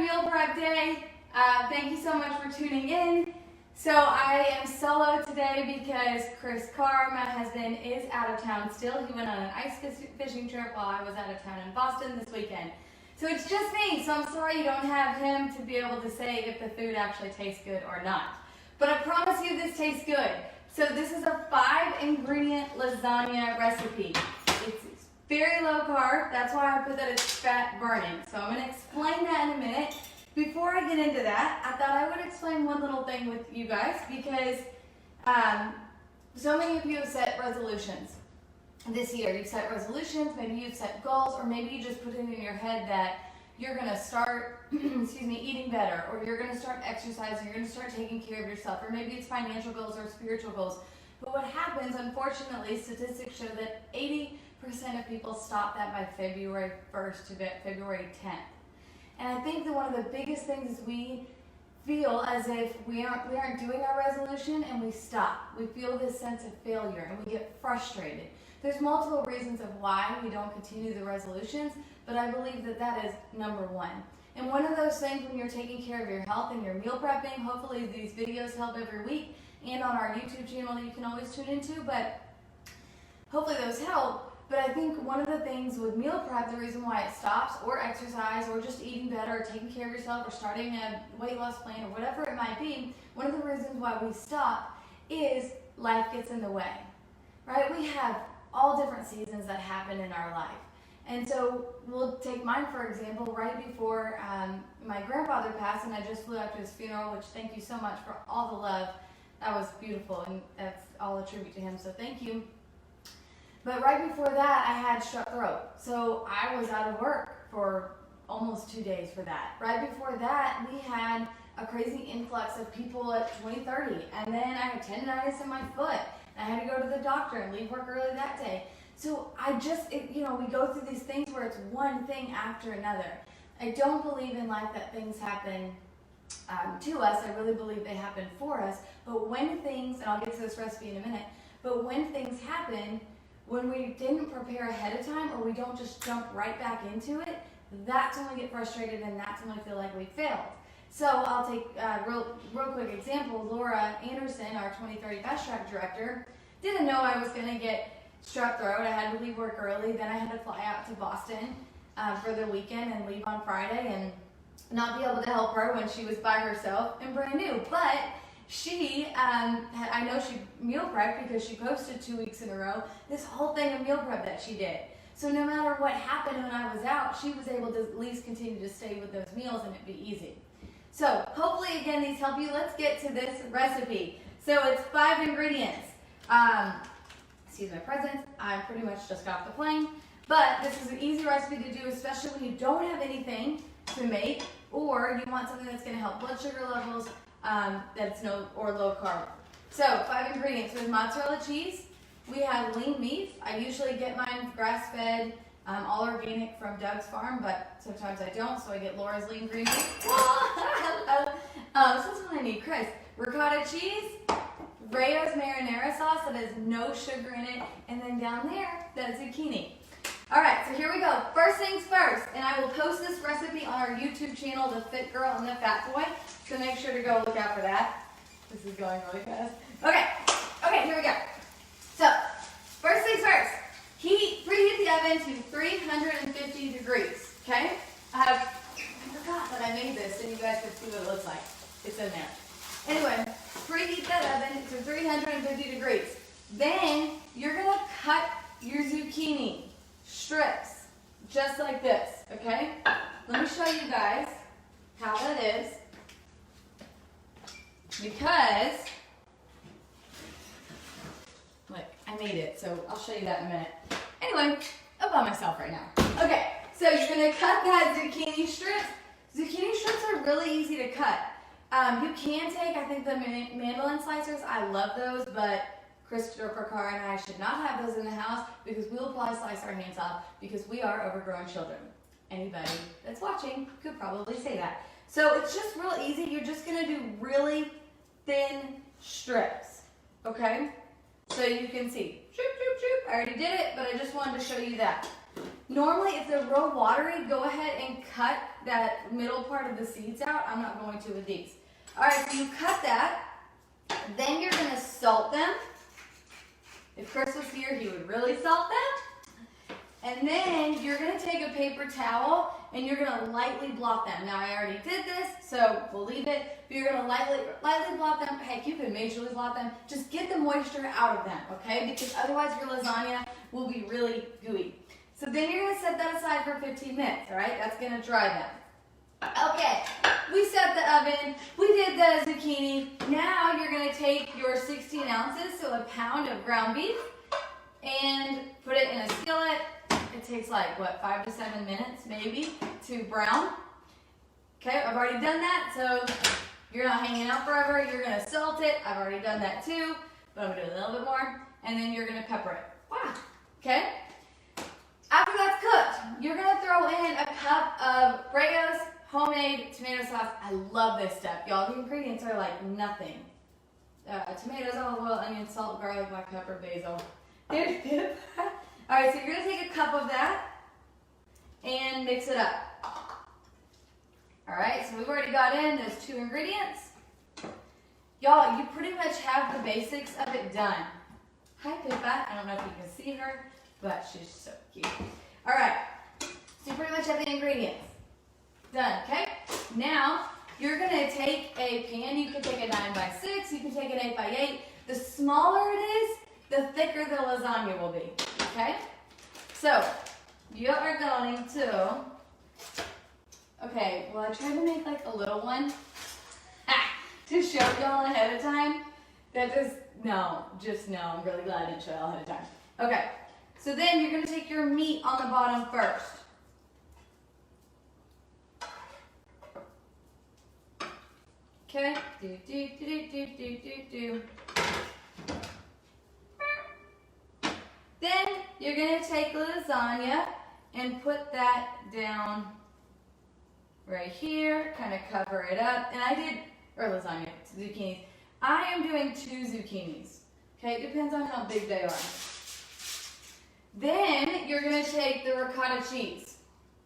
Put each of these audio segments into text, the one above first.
meal prep day. Thank you so much for tuning in. So I am solo today because Chris Carr, my husband, is out of town still. He went on an ice fishing trip while I was out of town in Boston this weekend. So it's just me, so I'm sorry you don't have him to be able to say if the food actually tastes good or not. But I promise you this tastes good. So this is a 5-ingredient lasagna recipe. It's very low carb, that's why I put that it's fat burning. So I'm going to explain that in a minute. Before I get into that, I thought I would explain one little thing with you guys because so many of you have set resolutions this year. You've set resolutions, maybe you've set goals, or maybe you just put it in your head that you're going to start eating better, or you're going to start exercising, you're going to start taking care of yourself, or maybe it's financial goals or spiritual goals. But what happens, unfortunately, statistics show that 80% of people stop that by February 1st to February 10th. And I think that one of the biggest things is we feel as if we aren't doing our resolution and we stop. We feel this sense of failure and we get frustrated. There's multiple reasons of why we don't continue the resolutions, but I believe that that is number one. And one of those things when you're taking care of your health and you're meal prepping, hopefully these videos help every week and on our YouTube channel that you can always tune into, but hopefully those help. But I think one of the things with meal prep, the reason why it stops, or exercise, or just eating better, or taking care of yourself, or starting a weight loss plan, or whatever it might be, one of the reasons why we stop is life gets in the way, right? We have all different seasons that happen in our life. And so we'll take mine, for example, right before my grandfather passed, and I just flew out to his funeral, which thank you so much for all the love. That was beautiful, and that's all a tribute to him, so thank you. But right before that, I had strep throat. So I was out of work for almost 2 days for that. Right before that, we had a crazy influx of people at 2030. And then I had tendonitis in my foot. And I had to go to the doctor and leave work early that day. So we go through these things where it's one thing after another. I don't believe in life that things happen to us. I really believe they happen for us. But when things, and I'll get to this recipe in a minute, but when things happen, when we didn't prepare ahead of time, or we don't just jump right back into it, that's when we get frustrated and that's when we feel like we failed. So I'll take a real quick example. Laura Anderson, our 2030 Fast Track Director, didn't know I was going to get strep throat. I had to leave work early. Then I had to fly out to Boston for the weekend and leave on Friday and not be able to help her when she was by herself and brand new. But she, I know she meal prepped because she posted 2 weeks in a row this whole thing of meal prep that she did. So no matter what happened when I was out, she was able to at least continue to stay with those meals and it'd be easy. So hopefully, again, these help you. Let's get to this recipe. So it's 5 ingredients. Excuse my presence. I pretty much just got off the plane. But this is an easy recipe to do, especially when you don't have anything to make or you want something that's going to help blood sugar levels, that's low carb. So 5 ingredients. There's mozzarella cheese. We have lean beef. I usually get mine grass-fed, all organic from Doug's farm, but sometimes I don't, so I get Laura's lean green beef. This is what I need, Chris. Ricotta cheese, Raos marinara sauce that has no sugar in it, and then down there, that zucchini. All right, so here we go. First things first, and I will post this recipe on our YouTube channel, The Fit Girl and the Fat Boy, so make sure to go look out for that. This is going really fast. Okay, here we go. So, first things first, preheat the oven to 350 degrees, okay? I forgot that I made this so you guys can see what it looks like. It's in there. Anyway, preheat that oven to 350 degrees. Then, you're gonna cut your zucchini strips, just like this, okay? Let me show you guys how that is, because, look, I made it, so I'll show you that in a minute. Anyway, I'm by myself right now. Okay, so you're gonna cut that zucchini strips. Zucchini strips are really easy to cut. You can take, I think, the mandolin slicers. I love those, but Christopher Carr and I should not have those in the house because we will probably slice our hands off because we are overgrown children. Anybody that's watching could probably say that. So it's just real easy. You're just gonna do really thin strips, okay? So you can see, shoop, shoop, shoop. I already did it, but I just wanted to show you that. Normally, if they're real watery, go ahead and cut that middle part of the seeds out. I'm not going to with these. All right, so you cut that. Then you're going to salt them. If Chris was here, he would really salt them. And then you're going to take a paper towel and you're going to lightly blot them. Now, I already did this, so we'll leave it. But you're going to lightly blot them. Heck, you can majorly blot them. Just get the moisture out of them, okay? Because otherwise your lasagna will be really gooey. So then you're going to set that aside for 15 minutes, all right? That's going to dry them. Okay, we set the oven, we did the zucchini. Now you're going to take your 16 ounces, so a pound of ground beef, and put it in a skillet. It takes like, what, 5 to 7 minutes maybe to brown. Okay, I've already done that, so you're not hanging out forever. You're going to salt it. I've already done that too, but I'm going to do a little bit more. And then you're going to pepper it. Wow, okay? After that's cooked, you're going to throw in a cup of Raos homemade tomato sauce. I love this stuff, y'all. The ingredients are like nothing. Tomatoes, olive oil, onion, salt, garlic, black pepper, basil. There's pip. All right, so you're going to take a cup of that and mix it up. All right, so we've already got in those 2 ingredients. Y'all, you pretty much have the basics of it done. Hi, Pippa. I don't know if you can see her, but she's so cute. All right, so you pretty much have the ingredients done, okay? Now, you're gonna take a pan. You can take a 9x6, you can take an 8x8. The smaller it is, the thicker the lasagna will be, okay? So, you are going to, okay, well I tried to make like a little one to show y'all ahead of time. That just, no, I'm really glad I didn't show y'all ahead of time. Okay, so then you're gonna take your meat on the bottom first. Okay, Then you're going to take the lasagna and put that down right here, kind of cover it up. And I did, or lasagna, zucchinis. I am doing 2 zucchinis. Okay, it depends on how big they are. Then you're going to take the ricotta cheese.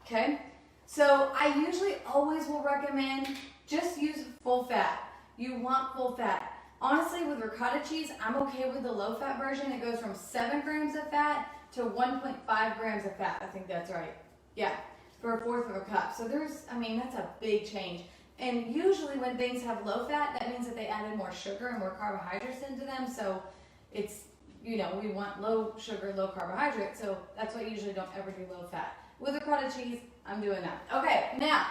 Okay, so I usually always will recommend just use full fat. You want full fat. Honestly, with ricotta cheese, I'm okay with the low-fat version. It goes from 7 grams of fat to 1.5 grams of fat. I think that's right. Yeah, for a 1/4 of a cup. So there's, I mean, that's a big change. And usually when things have low fat, that means that they added more sugar and more carbohydrates into them. So it's, you know, we want low sugar, low carbohydrate. So that's why I usually don't ever do low fat. With ricotta cheese, I'm doing that. Okay, now,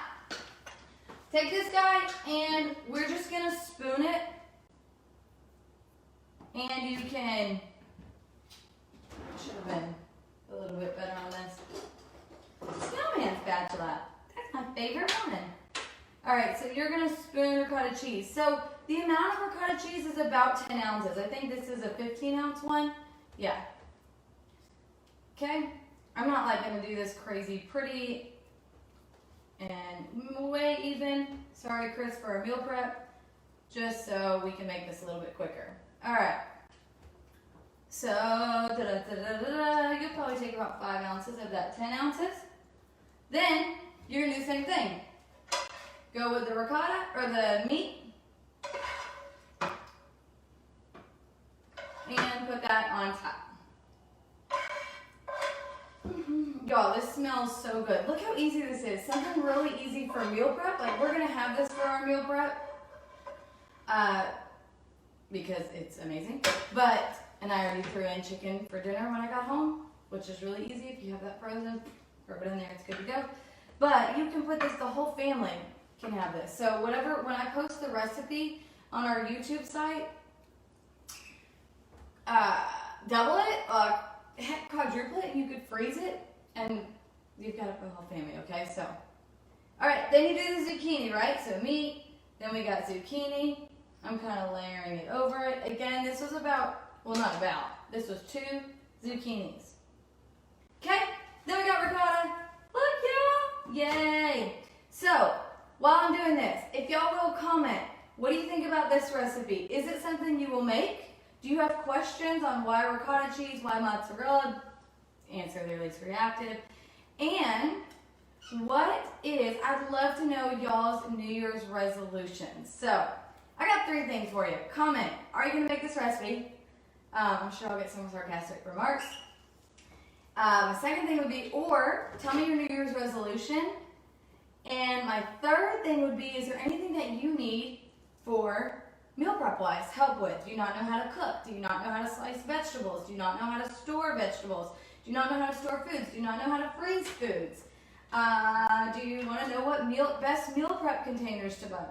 take this guy and we're just gonna spoon it. And you can, should have been a little bit better on this. Snowman spatula, that's my favorite one. All right, so you're gonna spoon ricotta cheese. So the amount of ricotta cheese is about 10 ounces. I think this is a 15-ounce one. Yeah. Okay, I'm not like gonna do this crazy pretty and way even. Sorry, Chris, for our meal prep, just so we can make this a little bit quicker. All right, so you'll probably take about 5 ounces of that 10 ounces. Then you're gonna do the same thing. Go with the ricotta or the meat and put that on top. Y'all, this smells so good. Look how easy this is. Something really easy for meal prep. Like, we're gonna have this for our meal prep because it's amazing. But, and I already threw in chicken for dinner when I got home, which is really easy. If you have that frozen, throw it in there, it's good to go. But you can put this, the whole family can have this. So whatever, when I post the recipe on our YouTube site, double it, heck, quadruple it, and you could freeze it, and you've got it for the whole family, okay? So, all right, then you do the zucchini, right? So meat, then we got zucchini. I'm kind of layering it over it. Again, this was about, well, not about, this was 2 zucchinis. Okay, then we got ricotta. Look, y'all, yay. So, while I'm doing this, if y'all will comment, what do you think about this recipe? Is it something you will make? Do you have questions on why ricotta cheese, why mozzarella? Answer, they're least reactive. And I'd love to know y'all's New Year's resolutions. So I got 3 things for you. Comment, are you gonna make this recipe? I'm sure I'll get some sarcastic remarks. My second thing would be, or tell me your New Year's resolution. And my third thing would be, is there anything that you need for meal prep wise help with? Do you not know how to cook? Do you not know how to slice vegetables? Do you not know how to store vegetables? Do you not know how to store foods? Do you not know how to freeze foods? Do you want to know what best meal prep containers to buy?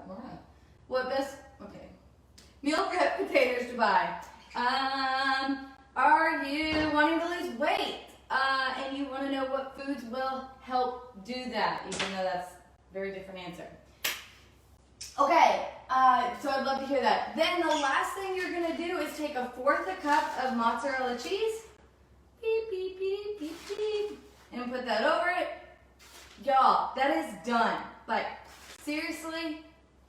Meal prep containers to buy? Are you wanting to lose weight? And you want to know what foods will help do that, even though that's a very different answer. Okay, so I'd love to hear that. Then the last thing you're going to do is take 1/4 cup of mozzarella cheese, beep, beep, beep, beep, beep, and put that over it. Y'all, that is done. Like, seriously,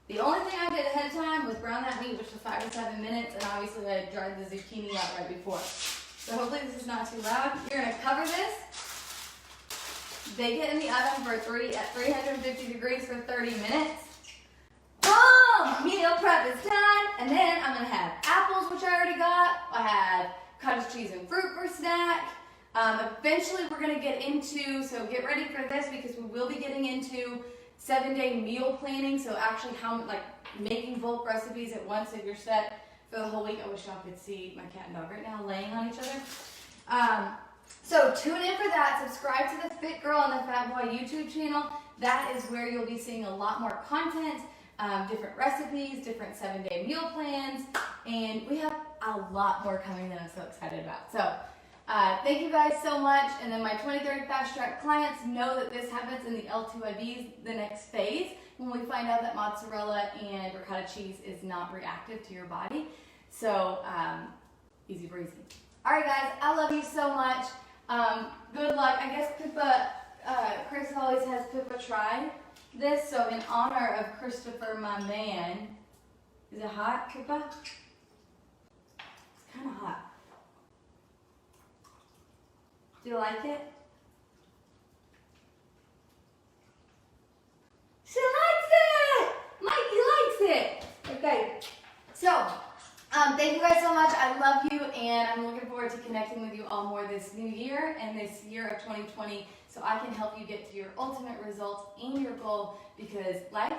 the only thing I did ahead of time was brown that meat, which was 5 to 7 minutes, and obviously I dried the zucchini out right before. So hopefully this is not too loud. You're going to cover this, bake it in the oven at 350 degrees for 30 minutes. Boom! Meal prep is done. And then I'm going to have apples, which I already got. I have cottage cheese and fruit for snack. Eventually we're going to get into, so get ready for this because we will be getting into 7-day meal planning. So actually making bulk recipes at once if you're set for the whole week. I wish y'all could see my cat and dog right now laying on each other. So tune in for that. Subscribe to the Fit Girl and the Fat Boy YouTube channel. That is where you'll be seeing a lot more content, different recipes, different 7-day meal plans, and we have a lot more coming that I'm so excited about. So thank you guys so much. And then my 20-30 Fast Track clients know that this happens in the L2IVs, the next phase, when we find out that mozzarella and ricotta cheese is not reactive to your body. So easy breezy. All right, guys, I love you so much. Good luck. I guess Chris always has Pippa try this, so in honor of Christopher, my man. Is it hot, Pippa? It's kind of hot. Do you like it? She likes it! Mikey likes it! Okay, so thank you guys so much. I love you, and I'm looking forward to connecting with you all more this new year and this year of 2020 so I can help you get to your ultimate results and your goal, because life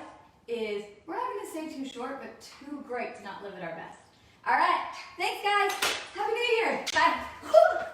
is, we're not going to say too short, but too great to not live at our best. All right, thanks guys. Happy New Year. Bye.